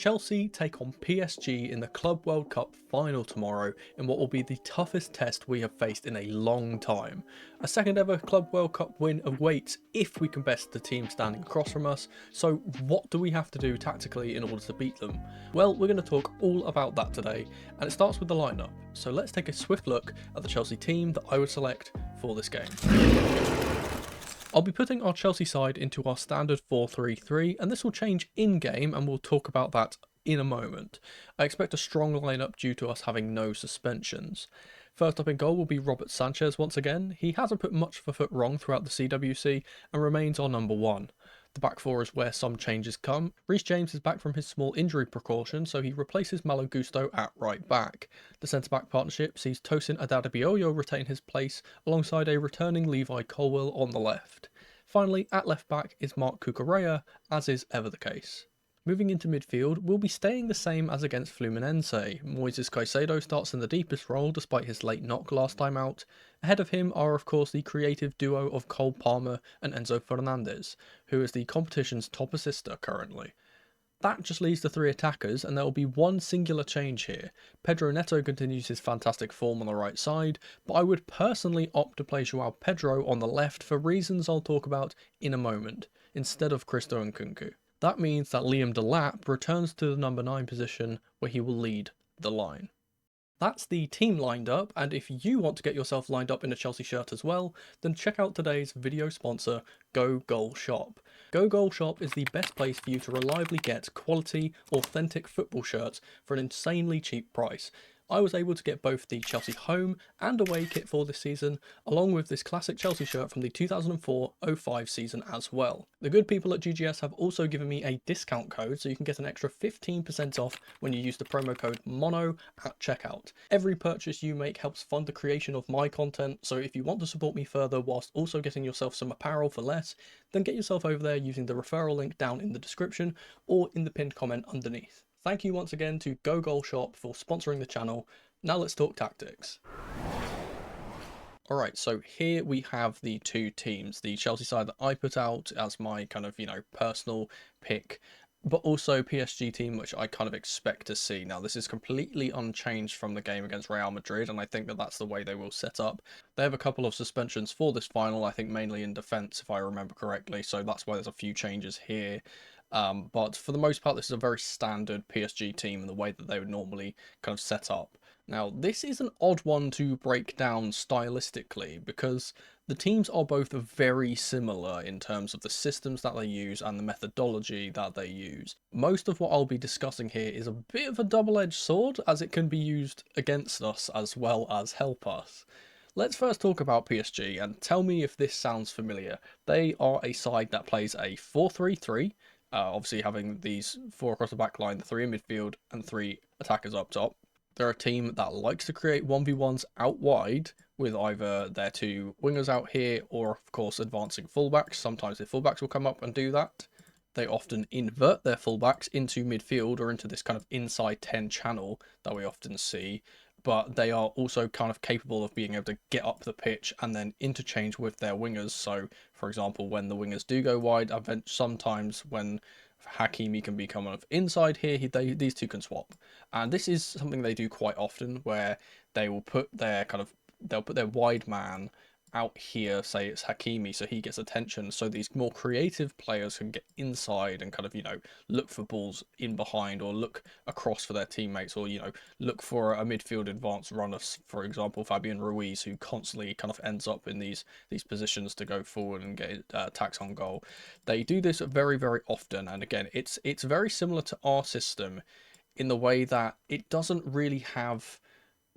Chelsea take on PSG in the Club World Cup final tomorrow in what will be the toughest test we have faced in a long time. A second ever Club World Cup win awaits if we can best the team standing across from us, so what do we have to do tactically in order to beat them? Well, we're going to talk all about that today, and it starts with the lineup, so let's take a swift look at the Chelsea team that I would select for this game. I'll be putting our Chelsea side into our standard 4-3-3, and this will change in-game, and we'll talk about that in a moment. I expect a strong lineup due to us having no suspensions. First up in goal will be Robert Sanchez once again. He hasn't put much of a foot wrong throughout the CWC and remains our number one. The back four is where some changes come. Reece James is back from his small injury precaution, so he replaces Malo Gusto at right back. The centre-back partnership sees Tosin Adadibioyo retain his place alongside a returning Levi Colwill on the left. Finally, at left back is Marc Cucurella, as is ever the case. Moving into midfield, we'll be staying the same as against Fluminense. Moises Caicedo starts in the deepest role despite his late knock last time out. Ahead of him are of course the creative duo of Cole Palmer and Enzo Fernandez, who is the competition's top assister currently. That just leaves the three attackers, and there will be one singular change here. Pedro Neto continues his fantastic form on the right side, but I would personally opt to play Joao Pedro on the left for reasons I'll talk about in a moment, instead of Christo Nkunku. That means that Liam Delap returns to the number 9 position where he will lead the line. That's the team lined up, and if you want to get yourself lined up in a Chelsea shirt as well, then check out today's video sponsor, Go Goal Shop. Go Goal Shop is the best place for you to reliably get quality, authentic football shirts for an insanely cheap price. I was able to get both the Chelsea home and away kit for this season, along with this classic Chelsea shirt from the 2004-05 season as well. The good people at GGS have also given me a discount code, so you can get an extra 15% off when you use the promo code MONO at checkout. Every purchase you make helps fund the creation of my content, so if you want to support me further whilst also getting yourself some apparel for less, then get yourself over there using the referral link down in the description or in the pinned comment underneath. Thank you once again to Go Goal Shop for sponsoring the channel. Now let's talk tactics. Alright, so here we have the two teams. The Chelsea side that I put out as my kind of, personal pick, but also PSG team, which I kind of expect to see. Now, this is completely unchanged from the game against Real Madrid, and I think that that's the way they will set up. They have a couple of suspensions for this final, I think mainly in defence, if I remember correctly, so that's why there's a few changes here. But for the most part, this is a very standard PSG team in the way that they would normally kind of set up. Now, this is an odd one to break down stylistically because the teams are both very similar in terms of the systems that they use and the methodology that they use. Most of what I'll be discussing here is a bit of a double-edged sword, as it can be used against us as well as help us. Let's first talk about PSG and tell me if this sounds familiar. They are a side that plays a 4-3-3. Obviously having these 4 across the back line, the 3 in midfield and 3 attackers up top. They're a team that likes to create 1v1s out wide with either their 2 wingers out here or of course advancing fullbacks. Sometimes the fullbacks will come up and do that. They often invert their fullbacks into midfield or into this kind of inside 10 channel that we often see. But they are also kind of capable of being able to get up the pitch and then interchange with their wingers. So, for example, when the wingers do go wide, sometimes when Hakimi can be coming inside here, these two can swap. And this is something they do quite often, where they will put their they'll put their wide man out here, say it's Hakimi, so he gets attention, so these more creative players can get inside and kind of, look for balls in behind or look across for their teammates or, look for a midfield advance runner, for example, Fabian Ruiz, who constantly kind of ends up in these positions to go forward and get attacks on goal. They do this very, very often, and again, it's very similar to our system in the way that it doesn't really have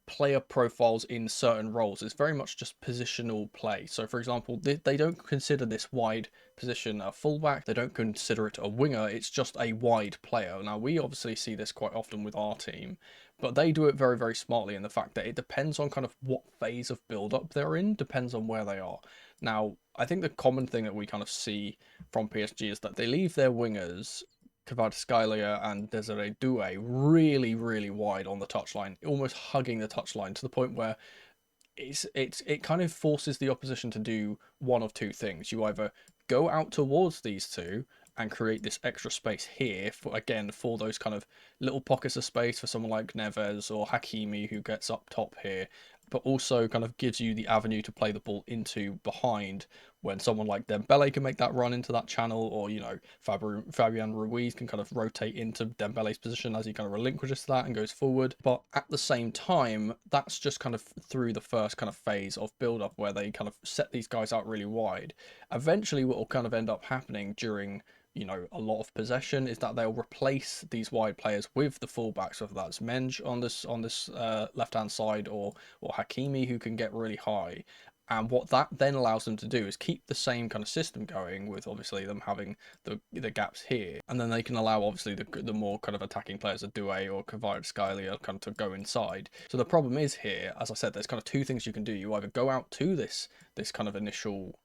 player profiles in certain roles. It's very much just positional play. So for example, they don't consider this wide position a fullback, they don't consider it a winger, it's just a wide player. Now we obviously see this quite often with our team, but they do it very, very smartly in the fact that it depends on kind of what phase of build-up they're in, depends on where they are. Now, I think the common thing that we kind of see from PSG is that they leave their wingers Kvaratskhelia and Desiree Doué really, really wide on the touchline, almost hugging the touchline to the point where it kind of forces the opposition to do one of two things. You either go out towards these two and create this extra space here for, again, for those kind of little pockets of space for someone like Neves or Hakimi who gets up top here, but also kind of gives you the avenue to play the ball into behind when someone like Dembele can make that run into that channel, or, you know, Fabian Ruiz can kind of rotate into Dembele's position as he kind of relinquishes that and goes forward. But at the same time, that's just kind of through the first kind of phase of build-up where they kind of set these guys out really wide. Eventually, what will kind of end up happening during, you know, a lot of possession is that they'll replace these wide players with the fullbacks, whether that's Menge on this left hand side, or Hakimi, who can get really high. And what that then allows them to do is keep the same kind of system going, with obviously them having the gaps here, and then they can allow obviously the more kind of attacking players, a Doué or Kvaratskhelia, kind of to go inside. So the problem is here, as I said, there's kind of two things you can do. You either go out to this kind of initial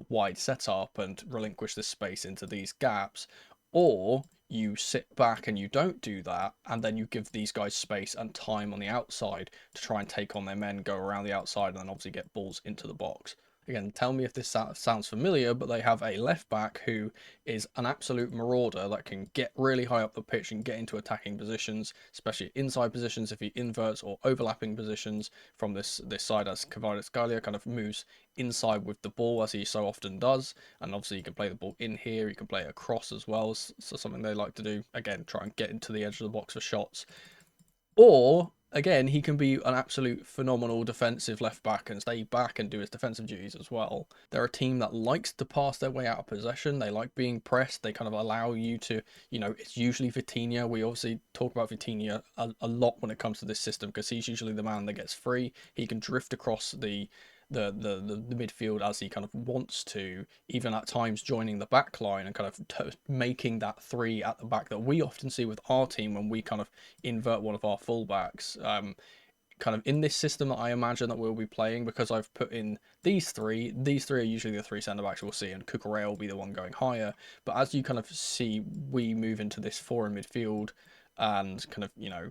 wide setup and relinquish this space into these gaps, or you sit back and you don't do that, and then you give these guys space and time on the outside to try and take on their men, go around the outside, and then obviously get balls into the box. Again, tell me if this sounds familiar, but they have a left back who is an absolute marauder that can get really high up the pitch and get into attacking positions, especially inside positions if he inverts, or overlapping positions from this side as Kvaratskhelia kind of moves inside with the ball, as he so often does. And obviously you can play the ball in here, you can play it across as well, so something they like to do, again, try and get into the edge of the box for shots. Or, again, he can be an absolute phenomenal defensive left back and stay back and do his defensive duties as well. They're a team that likes to pass their way out of possession. They like being pressed. They kind of allow you to, you know, it's usually Vitinha. We obviously talk about Vitinha a lot when it comes to this system, because he's usually the man that gets free. He can drift across the midfield as he kind of wants to, even at times joining the back line and kind of making that three at the back that we often see with our team when we kind of invert one of our fullbacks. Kind of in this system that I imagine that we'll be playing, because I've put in these three are usually the three centre backs we'll see, and Cucurella will be the one going higher. But as you kind of see, we move into this four in midfield and kind of, you know,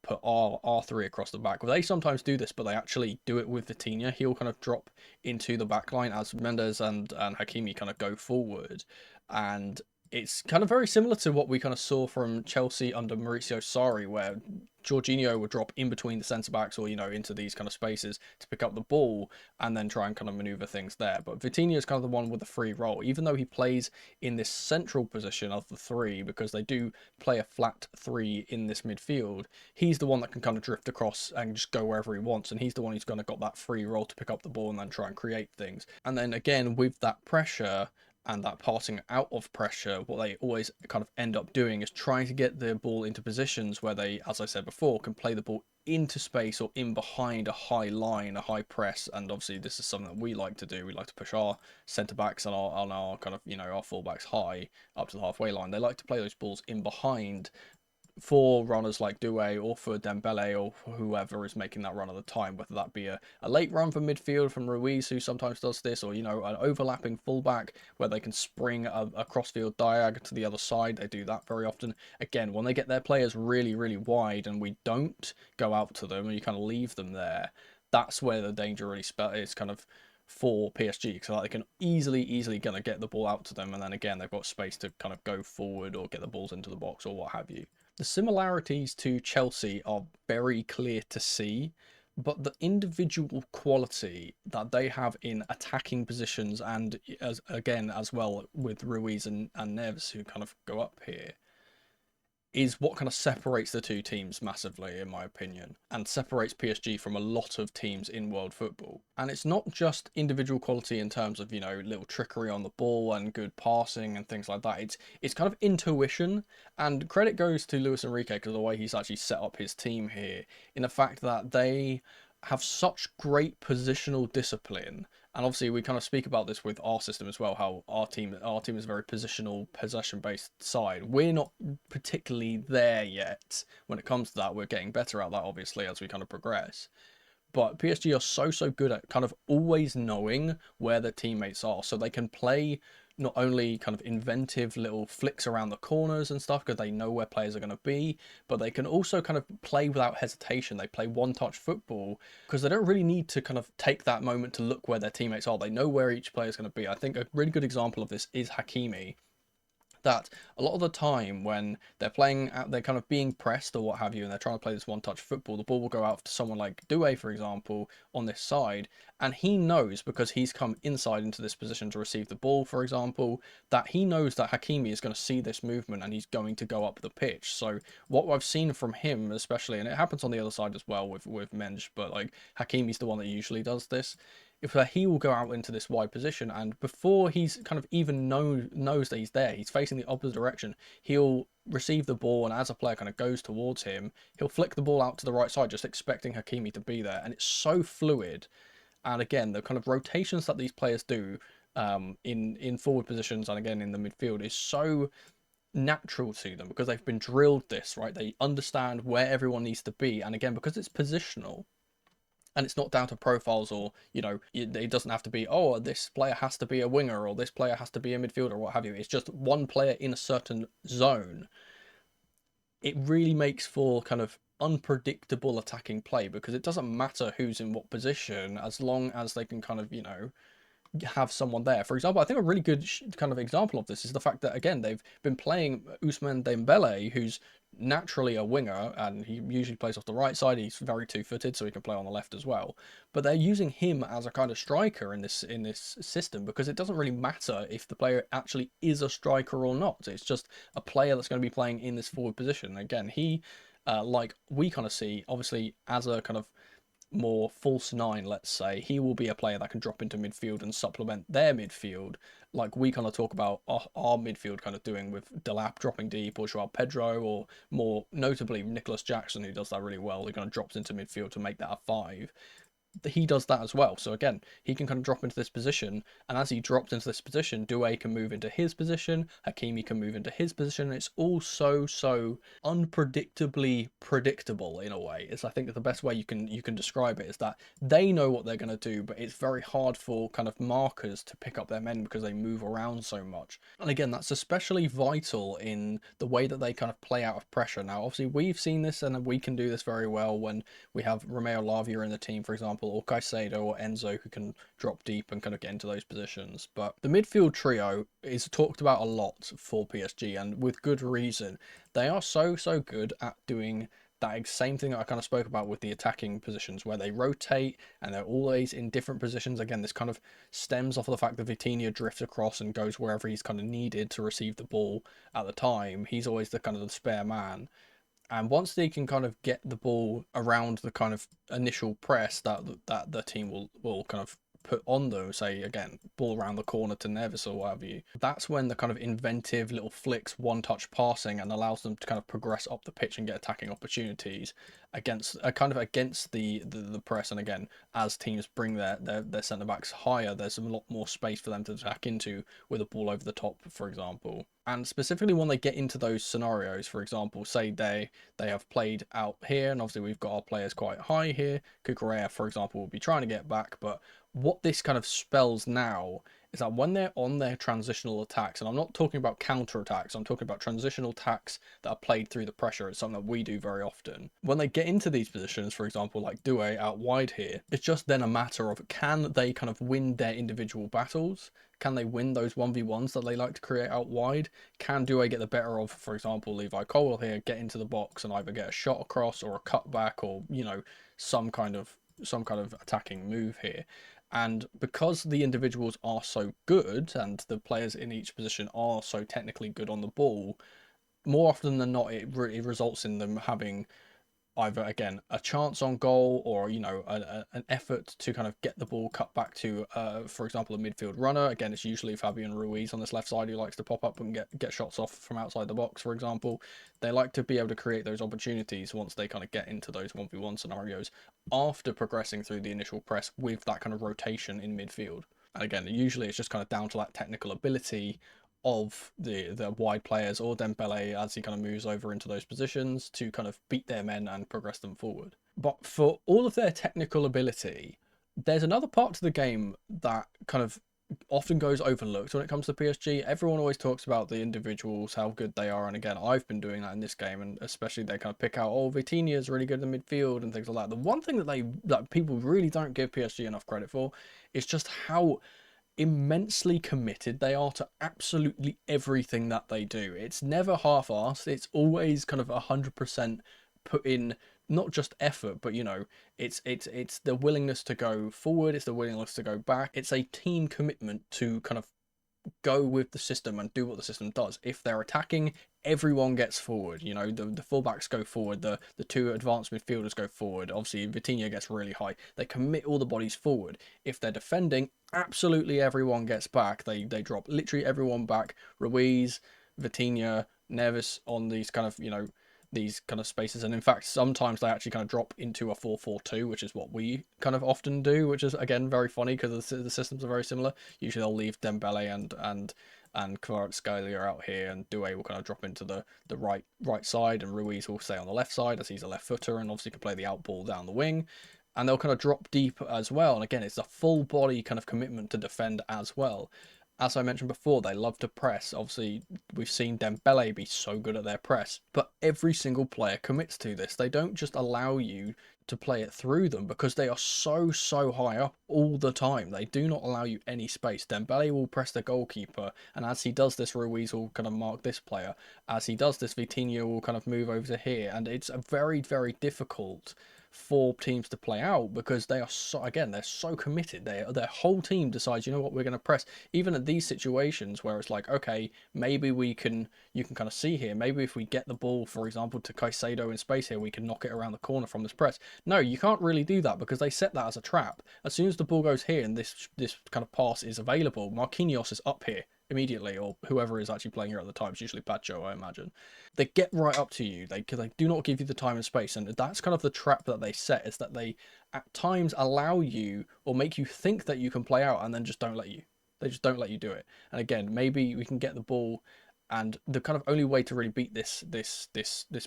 put R3 across the back. Well, they sometimes do this, but they actually do it with Vitinha. He'll kind of drop into the back line as Mendes and Hakimi kind of go forward. And it's kind of very similar to what we kind of saw from Chelsea under Mauricio Sarri, where Jorginho would drop in between the centre backs, or, you know, into these kind of spaces to pick up the ball and then try and kind of maneuver things there. But Vitinha is kind of the one with the free role, even though he plays in this central position of the three, because they do play a flat three in this midfield. He's the one that can kind of drift across and just go wherever he wants, and he's the one who's kind of got that free role to pick up the ball and then try and create things. And then again, with that pressure and that passing out of pressure, what they always kind of end up doing is trying to get the ball into positions where they, as I said before, can play the ball into space or in behind a high line, a high press. And obviously this is something that we like to do. We like to push our centre backs and our kind of, you know, our full backs high up to the halfway line. They like to play those balls in behind for runners like Doué, or for Dembele, or whoever is making that run at the time, whether that be a late run from midfield from Ruiz, who sometimes does this, or, you know, an overlapping fullback where they can spring a crossfield diag to the other side. They do that very often. Again, when they get their players really, really wide and we don't go out to them and you kind of leave them there, that's where the danger really is kind of for PSG, because they can easily gonna get the ball out to them, and then again they've got space to kind of go forward or get the balls into the box or what have you. The similarities to Chelsea are very clear to see, but the individual quality that they have in attacking positions, and as well with Ruiz and Neves, who kind of go up here, is what kind of separates the two teams massively, in my opinion, and separates PSG from a lot of teams in world football. And it's not just individual quality in terms of, you know, little trickery on the ball and good passing and things like that. It's kind of intuition, and credit goes to Luis Enrique because of the way he's actually set up his team here, in the fact that they have such great positional discipline. And obviously we kind of speak about this with our system as well, how our team is a very positional, possession based side. We're not particularly there yet when it comes to that. We're getting better at that, obviously, as we kind of progress. But PSG are so good at kind of always knowing where their teammates are, so they can play not only kind of inventive little flicks around the corners and stuff because they know where players are going to be, but they can also kind of play without hesitation. They play one-touch football because they don't really need to kind of take that moment to look where their teammates are. They know where each player is going to be. I think a really good example of this is Hakimi, that a lot of the time when they're playing out, they're kind of being pressed or what have you, and they're trying to play this one-touch football, the ball will go out to someone like Doué, for example, on this side, and he knows, because he's come inside into this position to receive the ball, for example, that he knows that Hakimi is going to see this movement and he's going to go up the pitch. So what I've seen from him, especially, and it happens on the other side as well with Menj, but like Hakimi's the one that usually does this, if he will go out into this wide position, and before he's kind of even knows that he's there, he's facing the opposite direction, he'll receive the ball, and as a player kind of goes towards him, he'll flick the ball out to the right side, just expecting Hakimi to be there, and it's so fluid. And again, the kind of rotations that these players do in forward positions and again in the midfield is so natural to them because they've been drilled this, right? They understand where everyone needs to be, and again, because it's positional, and it's not down to profiles, or it doesn't have to be, oh, this player has to be a winger or this player has to be a midfielder or what have you. It's just one player in a certain zone. It really makes for kind of unpredictable attacking play because it doesn't matter who's in what position as long as they can kind of have someone there. For example, I think a really good kind of example of this is the fact that, again, they've been playing Ousmane Dembele, who's naturally a winger, and he usually plays off the right side. He's very two-footed, so he can play on the left as well. But they're using him as a kind of striker in this system because it doesn't really matter if the player actually is a striker or not. It's just a player that's going to be playing in this forward position. Again, he, like we kind of see, obviously, as a kind of more false nine, let's say, he will be a player that can drop into midfield and supplement their midfield, like we kind of talk about our midfield kind of doing with Delap dropping deep, or Joao Pedro, or more notably Nicholas Jackson, who does that really well. He kind of drops into midfield to make that a five. He does that as well. So again, he can kind of drop into this position, and as he drops into this position, Doué can move into his position, Hakimi can move into his position. It's all so unpredictably predictable in a way. It's, I think, the best way you can describe it is that they know what they're going to do, but it's very hard for kind of markers to pick up their men because they move around so much. And again, that's especially vital in the way that they kind of play out of pressure. Now, obviously, we've seen this and we can do this very well when we have Romeo Lavia in the team, for example, or Caicedo or Enzo, who can drop deep and kind of get into those positions. But the midfield trio is talked about a lot for PSG, and with good reason. They are so good at doing that same thing that I kind of spoke about with the attacking positions, where they rotate and they're always in different positions. Again, this kind of stems off of the fact that Vitinha drifts across and goes wherever he's kind of needed to receive the ball at the time. He's always the kind of the spare man. And once they can kind of get the ball around the kind of initial press that the team will kind of put on them, say again, ball around the corner to Neves or what have you, that's when the kind of inventive little flicks, one-touch passing, and allows them to kind of progress up the pitch and get attacking opportunities against against the press. And again, as teams bring their centre backs higher, there's a lot more space for them to attack into with a ball over the top, for example. And specifically when they get into those scenarios, for example, say they have played out here, and obviously we've got our players quite high here. Cucurella, for example, will be trying to get back, but what this kind of spells now is that when they're on their transitional attacks, and I'm not talking about counter attacks, I'm talking about transitional attacks that are played through the pressure. It's something that we do very often. When they get into these positions, for example, like Doué out wide here, it's just then a matter of, can they kind of win their individual battles? Can they win those 1v1s that they like to create out wide? Can Doué get the better of, for example, Levi Colwill here, get into the box and either get a shot across or a cutback, or, some kind of attacking move here? And because the individuals are so good and the players in each position are so technically good on the ball, more often than not, it results in them having either, again, a chance on goal, or an effort to kind of get the ball cut back to for example, a midfield runner. Again, it's usually Fabian Ruiz on this left side who likes to pop up and get shots off from outside the box, for example. They like to be able to create those opportunities once they kind of get into those 1v1 scenarios after progressing through the initial press with that kind of rotation in midfield. And again, usually it's just kind of down to that technical ability of the wide players, or Dembele as he kind of moves over into those positions to kind of beat their men and progress them forward. But for all of their technical ability, there's another part to the game that kind of often goes overlooked when it comes to PSG. Everyone always talks about the individuals, how good they are, and again, I've been doing that in this game, and especially they kind of pick out, oh, Vitinha is really good in the midfield and things like that. The one thing that people really don't give PSG enough credit for is just how immensely committed they are to absolutely everything that they do. It's never half-assed. It's always kind of 100% put in, not just effort, but it's the willingness to go forward, it's the willingness to go back. It's a team commitment to kind of go with the system and do what the system does. If they're attacking, everyone gets forward. The fullbacks go forward, the two advanced midfielders go forward. Obviously, Vitinha gets really high. They commit all the bodies forward. If they're defending, absolutely everyone gets back. They drop literally everyone back. Ruiz, Vitinha, Neves on these kind of these kind of spaces, and in fact sometimes they actually kind of drop into a 4-4-2, which is what we kind of often do, which is again very funny because the systems are very similar. Usually they'll leave Dembele and Kvaratskhelia out here, and Doué will kind of drop into the right side, and Ruiz will stay on the left side as he's a left footer and obviously can play the out ball down the wing, and they'll kind of drop deep as well. And again, it's a full body kind of commitment to defend as well. As I mentioned before, they love to press. Obviously, we've seen Dembele be so good at their press, but every single player commits to this. They don't just allow you to play it through them because they are so high up all the time. They do not allow you any space. Dembele will press the goalkeeper, and as he does this, Ruiz will kind of mark this player. As he does this, Vitinha will kind of move over to here, and it's a very difficult for teams to play out because they are they're so committed. Their whole team decides, you know what, we're going to press. Even at these situations where it's like, okay, maybe you can kind of see here, maybe if we get the ball, for example, to Caicedo in space here, we can knock it around the corner from this press. No, you can't really do that because they set that as a trap. As soon as the ball goes here and this kind of pass is available, Marquinhos is up here immediately, or whoever is actually playing here at the time. It's usually Pacho, I imagine. They get right up to you. They do not give you the time and space, and that's kind of the trap that they set, is that they at times allow you or make you think that you can play out and then just don't let you. They just don't let you do it. And again, maybe we can get the ball, and the kind of only way to really beat this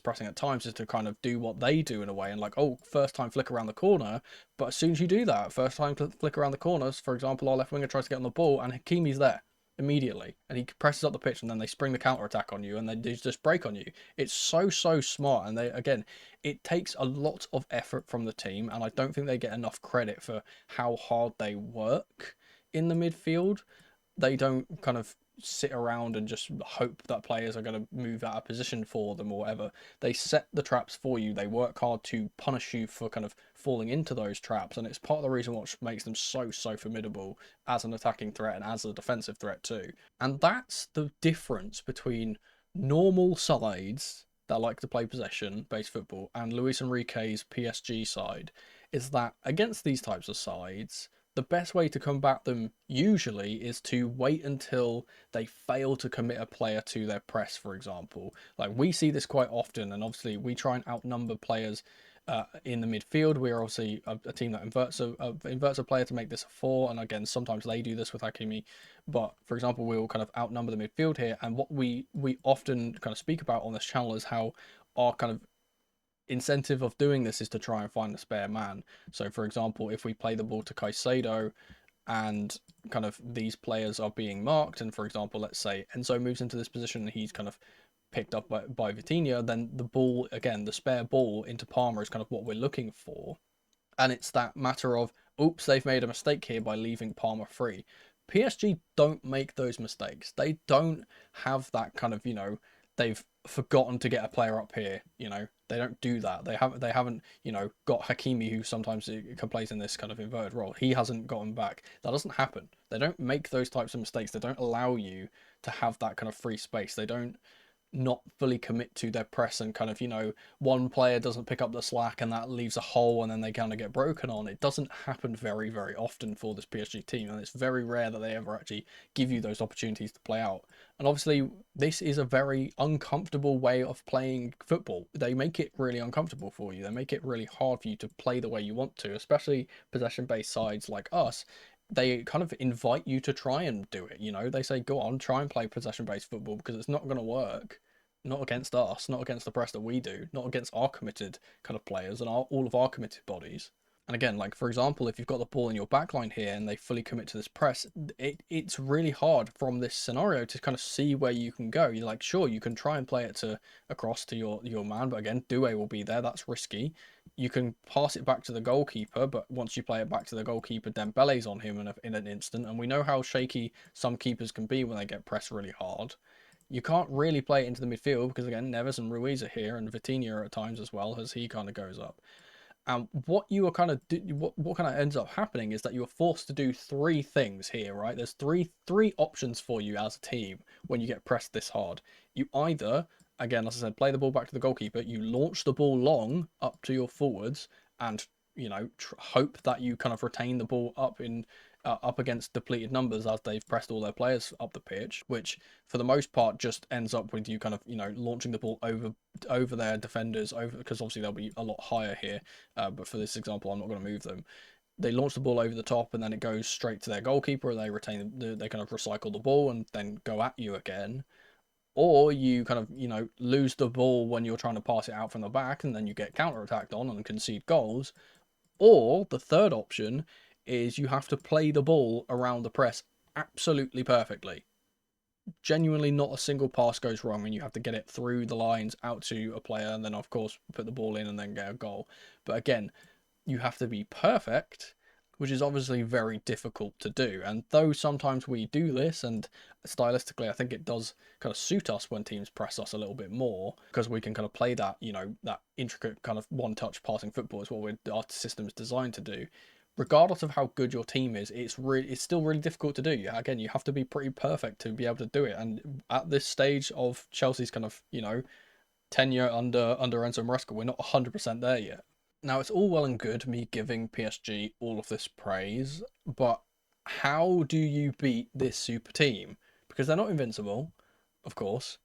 pressing at times is to kind of do what they do in a way, and like, oh, first time flick around the corner. But as soon as you do that, first time flick around the corners, for example, our left winger tries to get on the ball and Hakimi's there immediately, and he presses up the pitch, and then they spring the counter attack on you, and they just break on you. It's so smart, and it takes a lot of effort from the team, and I don't think they get enough credit for how hard they work in the midfield. They don't kind of sit around and just hope that players are going to move out of position for them or whatever. They set the traps for you. They work hard to punish you for kind of falling into those traps, and it's part of the reason what makes them so formidable as an attacking threat and as a defensive threat too. And that's the difference between normal sides that like to play possession-based football and Luis Enrique's PSG side, is that against these types of sides, the best way to combat them usually is to wait until they fail to commit a player to their press, for example. Like, we see this quite often, and obviously we try and outnumber players in the midfield. We're obviously a team that inverts a player to make this a 4, and again, sometimes they do this with Hakimi. But for example, we'll kind of outnumber the midfield here, and what we often kind of speak about on this channel is how our kind of incentive of doing this is to try and find a spare man. So for example, if we play the ball to Caicedo and kind of these players are being marked, and for example, let's say Enzo moves into this position and he's kind of picked up by Vitinha, then the ball, again, the spare ball into Palmer is kind of what we're looking for. And it's that matter of, oops, they've made a mistake here by leaving Palmer free. PSG don't make those mistakes. They don't have that kind of, they've forgotten to get a player up here. They don't do that. They haven't got Hakimi, who sometimes plays in this kind of inverted role. He hasn't gotten back. That doesn't happen. They don't make those types of mistakes. They don't allow you to have that kind of free space. They don't not fully commit to their press, and kind of, one player doesn't pick up the slack and that leaves a hole and then they kind of get broken on. It doesn't happen very often for this PSG team, and it's very rare that they ever actually give you those opportunities to play out. And obviously this is a very uncomfortable way of playing football. They make it really uncomfortable for you. They make it really hard for you to play the way you want to, especially possession-based sides like us. They kind of invite you to try and do it. They say, go on, try and play possession-based football, because it's not going to work. Not against us, not against the press that we do, not against our committed kind of players and all of our committed bodies. And again, like, for example, if you've got the ball in your backline here and they fully commit to this press, it's really hard from this scenario to kind of see where you can go. You're like, sure, you can try and play it across to your man, but again, Doué will be there. That's risky. you can pass it back to the goalkeeper, but once you play it back to the goalkeeper, Dembele's on him in an instant, and we know how shaky some keepers can be when they get pressed really hard. You can't really play it into the midfield because, again, Neves and Ruiz are here, and Vitinha at times as well, as he kind of goes up. And what you are kind of what kind of ends up happening is that you are forced to do three things here, right? There's three options for you as a team when you get pressed this hard. You either, again, as I said, play the ball back to the goalkeeper. You launch the ball long up to your forwards, and hope that you kind of retain the ball up against depleted numbers as they've pressed all their players up the pitch, which for the most part just ends up with you kind of launching the ball over their defenders, over, because obviously they'll be a lot higher here, but for this example I'm not going to move them. They launch the ball over the top and then it goes straight to their goalkeeper, and they they kind of recycle the ball and then go at you again. Or you kind of lose the ball when you're trying to pass it out from the back, and then you get counter-attacked on and concede goals. Or the third option is you have to play the ball around the press absolutely perfectly. Genuinely not a single pass goes wrong, and you have to get it through the lines out to a player, and then of course put the ball in and then get a goal. But again, you have to be perfect, which is obviously very difficult to do. And though sometimes we do this, and stylistically I think it does kind of suit us when teams press us a little bit more, because we can kind of play that, that intricate kind of one-touch passing football is what our system's designed to do. Regardless of how good your team is, it's still really difficult to do. Again, you have to be pretty perfect to be able to do it. And at this stage of Chelsea's kind of, tenure under Enzo Maresca, we're not 100% there yet. Now, it's all well and good me giving PSG all of this praise, but how do you beat this super team? Because they're not invincible, of course,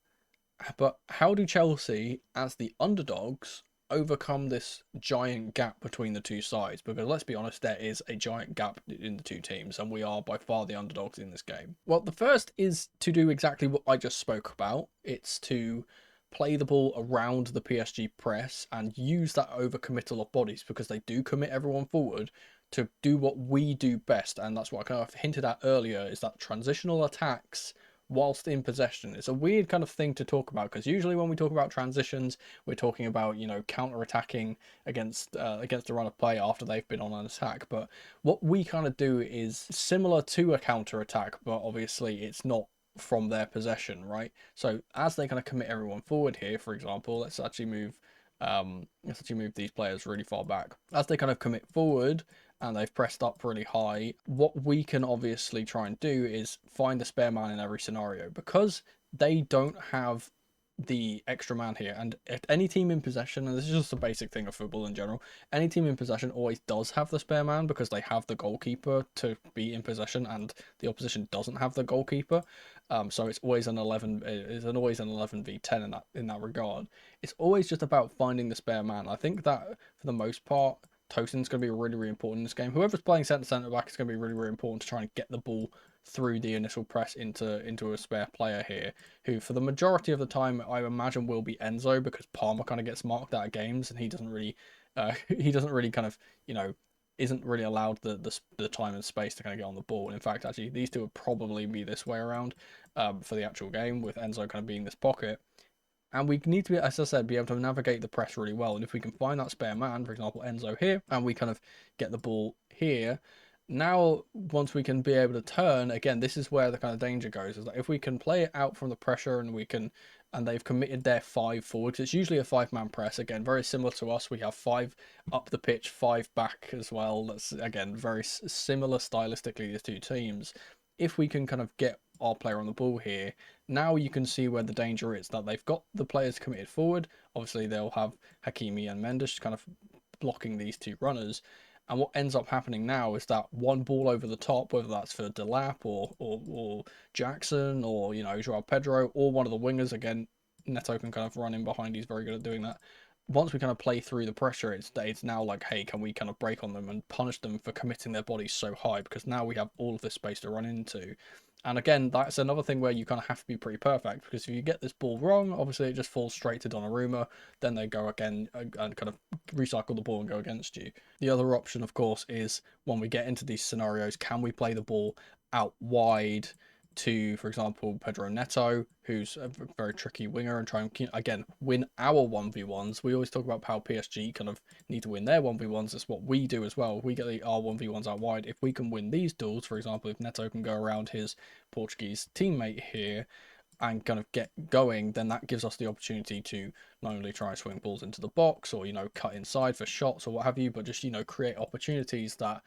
but how do Chelsea, as the underdogs, overcome this giant gap between the two sides? Because let's be honest, there is a giant gap in the two teams, and we are by far the underdogs in this game. Well, the first is to do exactly what I just spoke about. It's to play the ball around the PSG press and use that overcommittal of bodies, because they do commit everyone forward to do what we do best. And that's what I kind of hinted at earlier, is that transitional attacks whilst in possession. It's a weird kind of thing to talk about, because usually when we talk about transitions, we're talking about counter-attacking against the run of play after they've been on an attack. But what we kind of do is similar to a counter-attack, but obviously it's not from their possession, right? So as they kind of commit everyone forward here, for example, let's actually move these players really far back. As they kind of commit forward and they've pressed up really high, what we can obviously try and do is find a spare man in every scenario, because they don't have the extra man here. And if any team in possession, and this is just a basic thing of football in general, any team in possession always does have the spare man, because they have the goalkeeper to be in possession and the opposition doesn't have the goalkeeper. So it's always an 11v10 in that regard. It's always just about finding the spare man. I think that for the most part, Tosin's going to be really, really important in this game. Whoever's playing centre back is going to be really, really important to try and get the ball through the initial press into a spare player here, who for the majority of the time I imagine will be Enzo, because Palmer kind of gets marked out of games and he doesn't really kind of isn't really allowed the time and space to kind of get on the ball. In fact, actually, these two would probably be this way around for the actual game, with Enzo kind of being this pocket. And we need to, as I said, be able to navigate the press really well. And if we can find that spare man, for example, Enzo here, and we kind of get the ball here, now once we can be able to turn, again, this is where the kind of danger goes, is that if we can play it out from the pressure and they've committed their 5 forwards, it's usually a 5-man press, again, very similar to us. We have 5 up the pitch, 5 back as well. That's, again, very similar stylistically, the two teams. If we can kind of get our player on the ball here, now you can see where the danger is, that they've got the players committed forward. Obviously, they'll have Hakimi and Mendes kind of blocking these two runners. And what ends up happening now is that one ball over the top, whether that's for Delap or Jackson or, Joao Pedro or one of the wingers, again, Neto can kind of run in behind. He's very good at doing that. Once we kind of play through the pressure, it's now like, hey, can we kind of break on them and punish them for committing their bodies so high? Because now we have all of this space to run into. And again, that's another thing where you kind of have to be pretty perfect, because if you get this ball wrong, obviously it just falls straight to Donnarumma. Then they go again and kind of recycle the ball and go against you. The other option, of course, is when we get into these scenarios, can we play the ball out wide to, for example, Pedro Neto, who's a very tricky winger, and try and, again, win our 1v1s. We always talk about how PSG kind of need to win their 1v1s. That's what we do as well. We get our 1v1s out wide. If we can win these duels, for example, if Neto can go around his Portuguese teammate here and kind of get going, then that gives us the opportunity to not only try and swing balls into the box or, cut inside for shots or what have you, but just, create opportunities that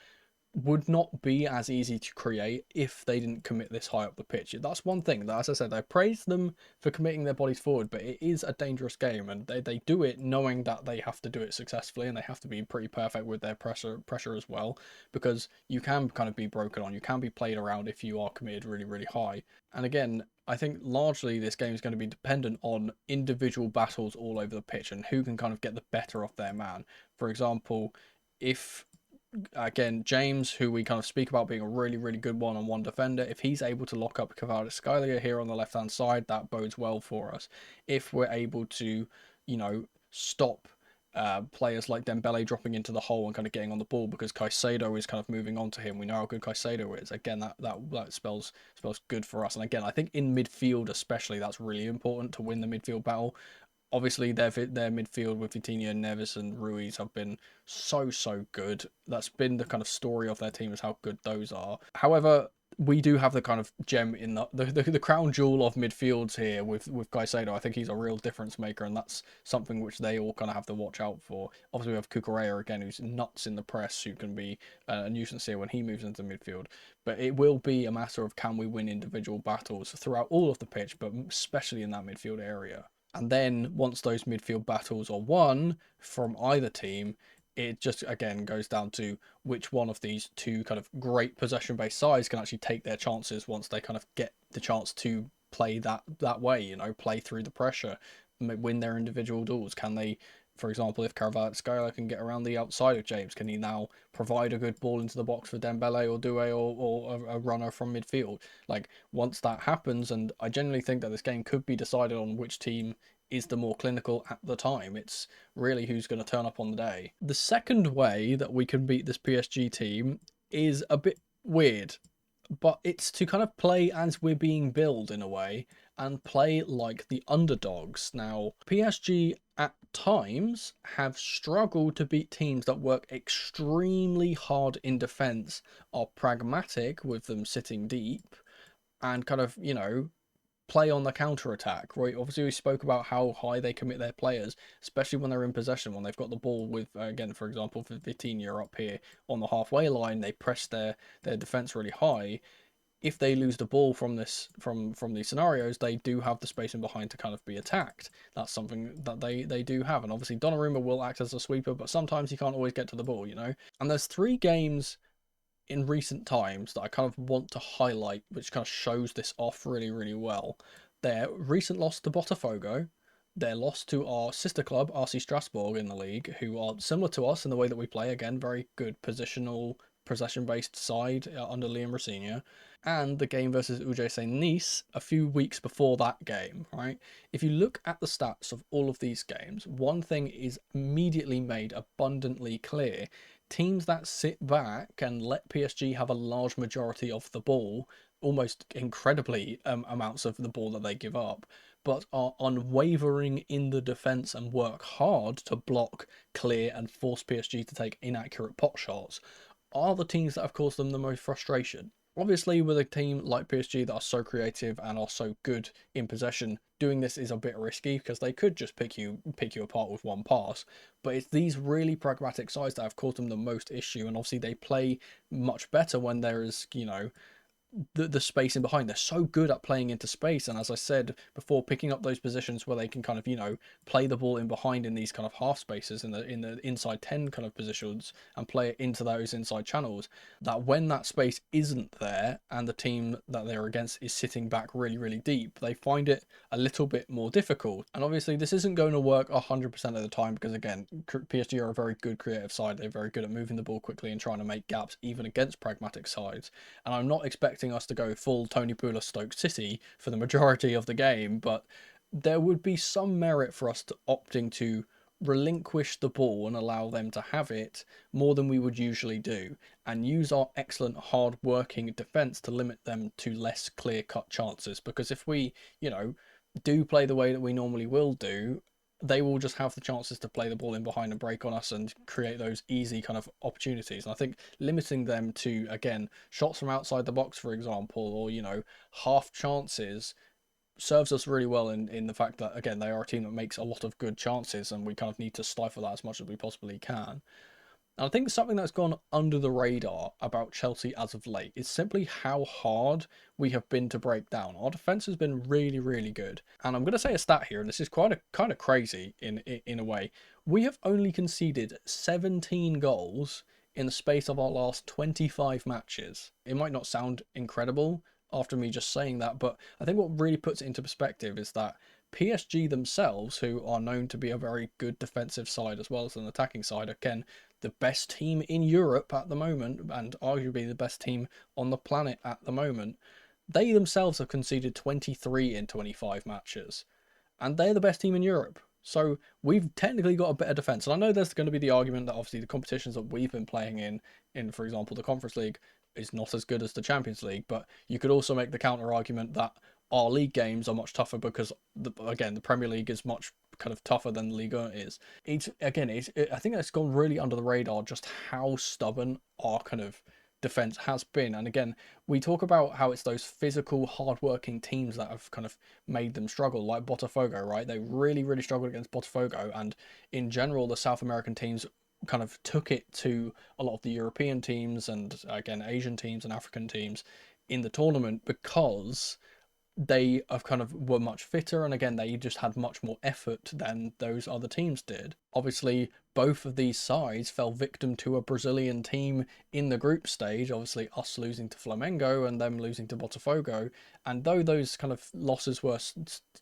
would not be as easy to create if they didn't commit this high up the pitch. That's one thing that, as I said, I praise them for committing their bodies forward, but it is a dangerous game, and they do it knowing that they have to do it successfully, and they have to be pretty perfect with their pressure as well, because you can kind of be broken on, you can be played around if you are committed really, really high. And again, I think largely this game is going to be dependent on individual battles all over the pitch and who can kind of get the better of their man. For example, if again, James, who we kind of speak about being a really, really good one-on-one defender, if he's able to lock up Kvaratskhelia here on the left-hand side, that bodes well for us. If we're able to, stop players like Dembele dropping into the hole and kind of getting on the ball because Caicedo is kind of moving on to him. We know how good Caicedo is. Again, that spells good for us. And again, I think in midfield especially, that's really important to win the midfield battle. Obviously, their midfield with Vitinha, Neves, and Ruiz have been so good. That's been the kind of story of their team, is how good those are. However, we do have the kind of gem in the crown jewel of midfields here with Caicedo. I think he's a real difference maker, and that's something which they all kind of have to watch out for. Obviously, we have Cucurella again, who's nuts in the press, who can be a nuisance here when he moves into midfield. But it will be a matter of can we win individual battles throughout all of the pitch, but especially in that midfield area. And then once those midfield battles are won from either team, it just again goes down to which one of these two kind of great possession based sides can actually take their chances once they kind of get the chance to play that way, play through the pressure, win their individual duels. Can they, for example, if Kvaratskhelia can get around the outside of James, can he now provide a good ball into the box for Dembele or Doué or a runner from midfield? Like, once that happens, and I genuinely think that this game could be decided on which team is the more clinical at the time. It's really who's going to turn up on the day. The second way that we can beat this PSG team is a bit weird, but it's to kind of play as we're being billed in a way and play like the underdogs. Now, PSG at times have struggled to beat teams that work extremely hard in defence, are pragmatic with them sitting deep, and kind of, play on the counter attack, right? Obviously, we spoke about how high they commit their players, especially when they're in possession, when they've got the ball with, again, for example, for Vitinha up here on the halfway line, they press their defense really high. If they lose the ball from these scenarios, they do have the space in behind to kind of be attacked. That's something that they do have. And obviously, Donnarumma will act as a sweeper, but sometimes he can't always get to the ball, And there's 3 games in recent times that I kind of want to highlight, which kind of shows this off really, really well. Their recent loss to Botafogo, their loss to our sister club, RC Strasbourg, in the league, who are similar to us in the way that we play. Again, very good positional, possession-based side under Liam Rossigna, and the game versus UGC Nice a few weeks before that game, right? If you look at the stats of all of these games, one thing is immediately made abundantly clear. Teams that sit back and let PSG have a large majority of the ball, almost incredibly amounts of the ball that they give up, but are unwavering in the defence and work hard to block, clear, and force PSG to take inaccurate pot shots, are the teams that have caused them the most frustration. Obviously, with a team like PSG that are so creative and are so good in possession, doing this is a bit risky because they could just pick you apart with one pass. But it's these really pragmatic sides that have caused them the most issue, and obviously they play much better when there is, the space in behind. They're so good at playing into space, and as I said before, picking up those positions where they can kind of play the ball in behind in these kind of half spaces in the inside 10 kind of positions and play it into those inside channels, that when that space isn't there and the team that they're against is sitting back really, really deep, they find it a little bit more difficult. And obviously this isn't going to work 100% of the time because, again, PSG are a very good creative side. They're very good at moving the ball quickly and trying to make gaps even against pragmatic sides, and I'm not expecting us to go full Tony Pulis Stoke City for the majority of the game, but there would be some merit for us to opting to relinquish the ball and allow them to have it more than we would usually do, and use our excellent hard working defense to limit them to less clear cut chances. Because if we, do play the way that we normally will do, they will just have the chances to play the ball in behind and break on us and create those easy kind of opportunities. And I think limiting them to, again, shots from outside the box, for example, or, half chances serves us really well in the fact that, again, they are a team that makes a lot of good chances, and we kind of need to stifle that as much as we possibly can. And I think something that's gone under the radar about Chelsea as of late is simply how hard we have been to break down. Our defense has been really, really good. And I'm going to say a stat here, and this is quite a kind of crazy in a way. We have only conceded 17 goals in the space of our last 25 matches. It might not sound incredible after me just saying that, but I think what really puts it into perspective is that PSG themselves, who are known to be a very good defensive side as well as an attacking side, again, the best team in Europe at the moment, and arguably the best team on the planet at the moment, they themselves have conceded 23 in 25 matches, and they're the best team in Europe. So we've technically got a better defence. And I know there's going to be the argument that obviously the competitions that we've been playing in for example, the Conference League is not as good as the Champions League, but you could also make the counter argument that our league games are much tougher because, again, the Premier League is much kind of tougher than the Liga is. I think it's gone really under the radar just how stubborn our kind of defense has been. And again, we talk about how it's those physical, hard-working teams that have kind of made them struggle, like Botafogo, right? They really, really struggled against Botafogo, and in general, the South American teams kind of took it to a lot of the European teams and, again, Asian teams and African teams in the tournament because they have kind of were much fitter, and again, they just had much more effort than those other teams did. Obviously, both of these sides fell victim to a Brazilian team in the group stage, obviously us losing to Flamengo and them losing to Botafogo. And though those kind of losses were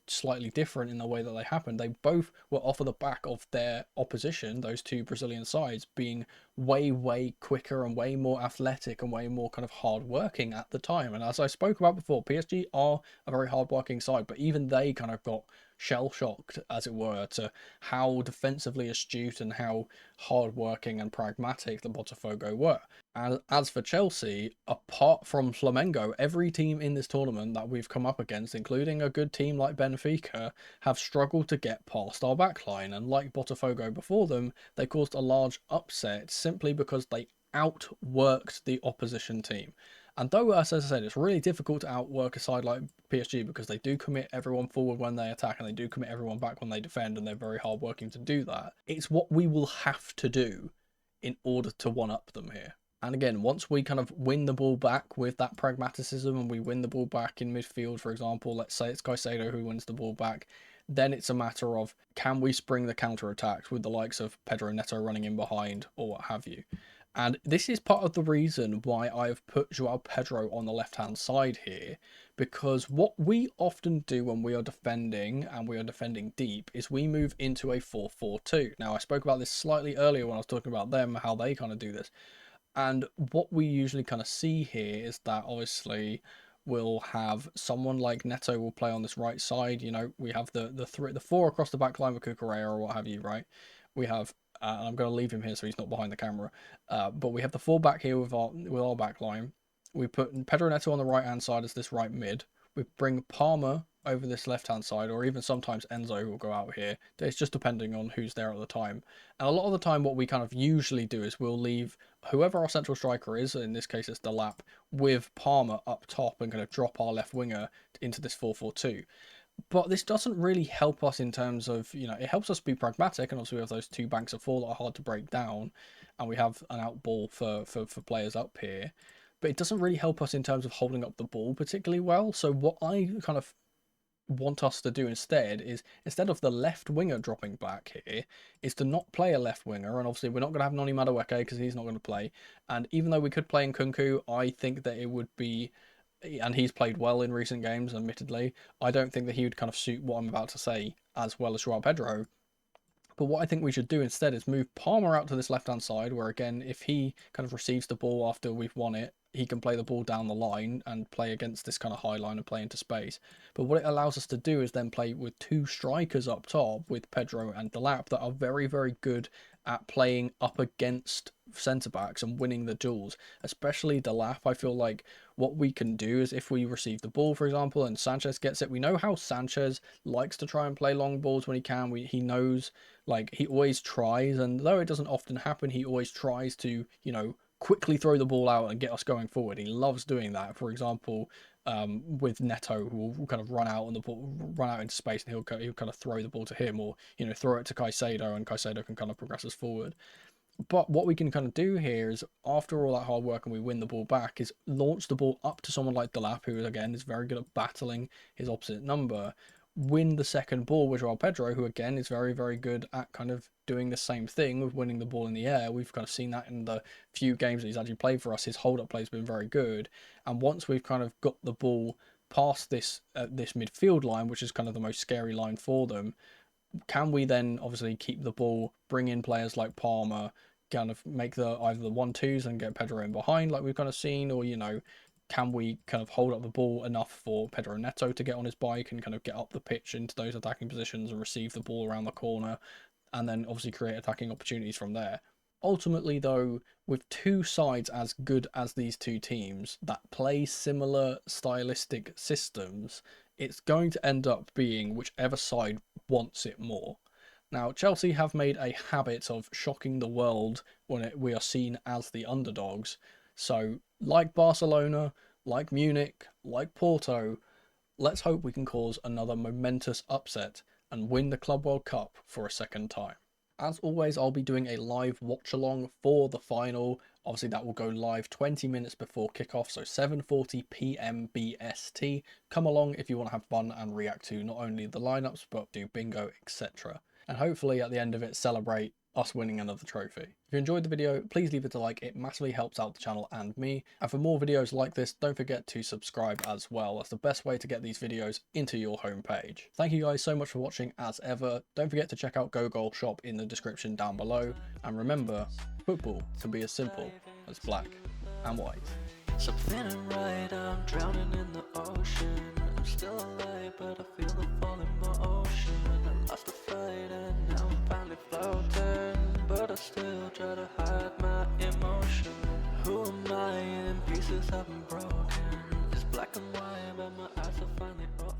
slightly different in the way that they happened, they both were off of the back of their opposition, those two Brazilian sides, being way quicker and way more athletic and way more kind of hard working at the time. And as I spoke about before, PSG are a very hard working side, but even they kind of got shell shocked, as it were, to how defensively astute and how hard working and pragmatic the Botafogo were. And as for Chelsea, apart from Flamengo, every team in this tournament that we've come up against, including a good team like Benfica, have struggled to get past our backline. And like Botafogo before them, they caused a large upset simply because they outworked the opposition team. And though, as I said, it's really difficult to outwork a side like PSG because they do commit everyone forward when they attack and they do commit everyone back when they defend, and they're very hard working to do that. It's what we will have to do in order to one-up them here. And again, once we kind of win the ball back with that pragmatism and we win the ball back in midfield, for example, let's say it's Caicedo who wins the ball back, then it's a matter of, can we spring the counter-attack with the likes of Pedro Neto running in behind or what have you. And this is part of the reason why I've put Joao Pedro on the left-hand side here, because what we often do when we are defending, and we are defending deep, is we move into a 4-4-2. Now, I spoke about this slightly earlier when I was talking about them, how they kind of do this. And what we usually kind of see here is that, obviously, we'll have someone like Neto will play on this right side. We have the four across the back line with Cucurella or what have you, right? We have, and I'm going to leave him here so he's not behind the camera. But we have the full back here with our back line. We put Pedro Neto on the right hand side as this right mid. We bring Palmer over this left hand side, or even sometimes Enzo will go out here. It's just depending on who's there at the time. And a lot of the time, what we kind of usually do is we'll leave whoever our central striker is, in this case it's Delap, with Palmer up top and kind of drop our left winger into this 4-4-2. But this doesn't really help us in terms of, it helps us be pragmatic, and also we have those two banks of four that are hard to break down, and we have an out ball for players up here. But it doesn't really help us in terms of holding up the ball particularly well. So what I kind of want us to do instead is, instead of the left winger dropping back here, is to not play a left winger. And obviously we're not going to have Noni Madueke because he's not going to play. And even though we could play in Nkunku, I think that it would be, and he's played well in recent games, admittedly, I don't think that he would kind of suit what I'm about to say as well as Joao Pedro. But what I think we should do instead is move Palmer out to this left-hand side, where, again, if he kind of receives the ball after we've won it, he can play the ball down the line and play against this kind of high line and play into space. But what it allows us to do is then play with two strikers up top with Pedro and Delap that are very, very good at playing up against centre backs and winning the duels, especially Delap. I feel like what we can do is if we receive the ball, for example, and Sanchez gets it, we know how Sanchez likes to try and play long balls when he can. He knows, like, he always tries, and though it doesn't often happen, he always tries to, quickly throw the ball out and get us going forward. He loves doing that. For example, with Neto, who will kind of run out on the ball, run out into space, and he'll kind of throw the ball to him, or throw it to Caicedo, and Caicedo can kind of progress us forward. But what we can kind of do here is, after all that hard work and we win the ball back, is launch the ball up to someone like Delap, who again is very good at battling his opposite number, win the second ball with Joao Pedro, who again is very, very good at kind of doing the same thing with winning the ball in the air. We've kind of seen that in the few games that he's actually played for us. His hold-up play has been very good. And once we've kind of got the ball past this midfield line, which is kind of the most scary line for them, can we then obviously keep the ball, bring in players like Palmer, kind of make either the 1-2s and get Pedro in behind like we've kind of seen, or can we kind of hold up the ball enough for Pedro Neto to get on his bike and kind of get up the pitch into those attacking positions and receive the ball around the corner, and then obviously create attacking opportunities from there. Ultimately, though, with two sides as good as these two teams that play similar stylistic systems, it's going to end up being whichever side wants it more. Now, Chelsea have made a habit of shocking the world when we are seen as the underdogs. So, like Barcelona, like Munich, like Porto, let's hope we can cause another momentous upset and win the Club World Cup for a second time. As always, I'll be doing a live watch along for the final. Obviously, that will go live 20 minutes before kickoff, so 7:40 p.m. BST. Come along if you want to have fun and react to not only the lineups, but do bingo, etc. And hopefully at the end of it, celebrate us winning another trophy. If you enjoyed the video, please leave it a like. It massively helps out the channel and me. And for more videos like this, don't forget to subscribe as well. That's the best way to get these videos into your homepage. Thank you guys so much for watching as ever. Don't forget to check out Go Goal Shop in the description down below. And remember, football can be as simple as black and white. Something ain't right, I'm drowning in the ocean. I'm still alive, but I feel the fall in my ocean. I lost the fight and now I'm finally floating, but I still try to hide my emotion. Who am I in pieces? I've been broken. It's black and white, but my eyes are finally open.